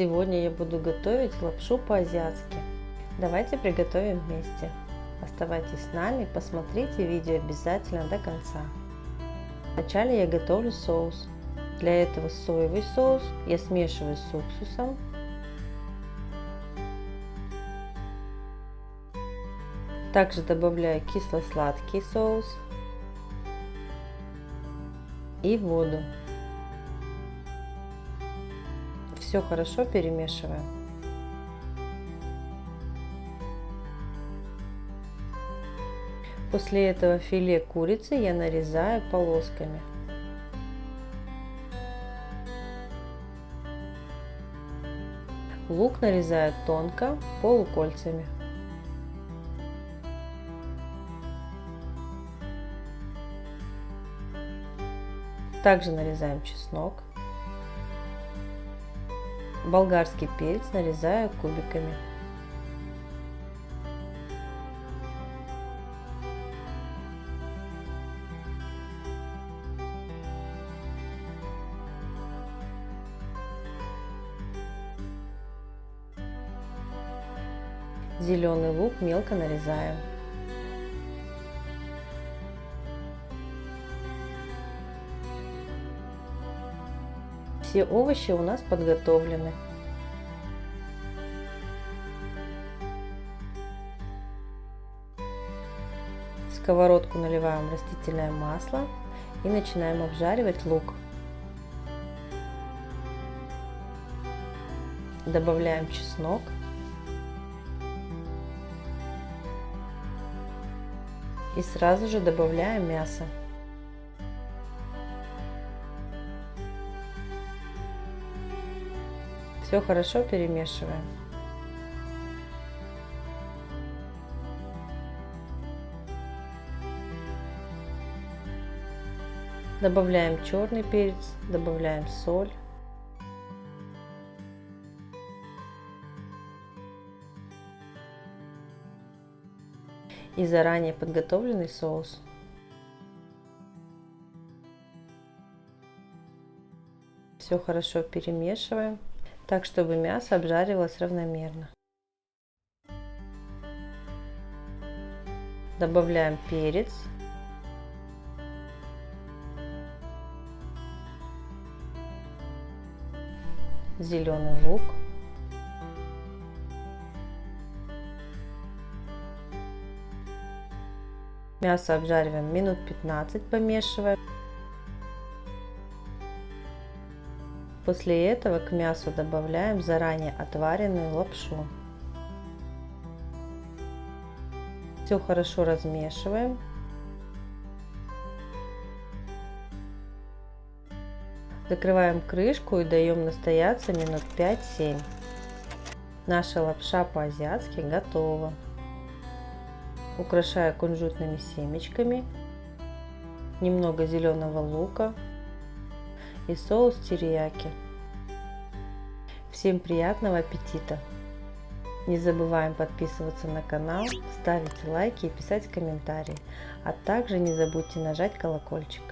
Сегодня я буду готовить лапшу по-азиатски. Давайте приготовим вместе. Оставайтесь с нами, посмотрите видео обязательно до конца. Вначале я готовлю соус. Для этого соевый соус я смешиваю с уксусом. Также добавляю кисло-сладкий соус и воду. Все хорошо перемешиваем. После этого филе курицы я нарезаю полосками. Лук нарезаю тонко, полукольцами. Также нарезаем чеснок. Болгарский перец нарезаю кубиками. Зеленый лук мелко нарезаем. Все овощи у нас подготовлены. В сковородку наливаем растительное масло и начинаем обжаривать лук. Добавляем чеснок. И сразу же добавляем мясо. Все хорошо перемешиваем. Добавляем черный перец, добавляем соль. И заранее подготовленный соус. Все хорошо перемешиваем, так чтобы мясо обжаривалось равномерно. Добавляем перец. Зеленый лук. Мясо обжариваем минут 15, помешивая. После этого к мясу добавляем заранее отваренную лапшу. Все хорошо размешиваем. Закрываем крышку и даем настояться минут 5-7. Наша лапша по-азиатски готова. Украшаю кунжутными семечками, немного зеленого лука и соус терияки. Всем приятного аппетита! Не забываем подписываться на канал, ставить лайки и писать комментарии, а также не забудьте нажать колокольчик.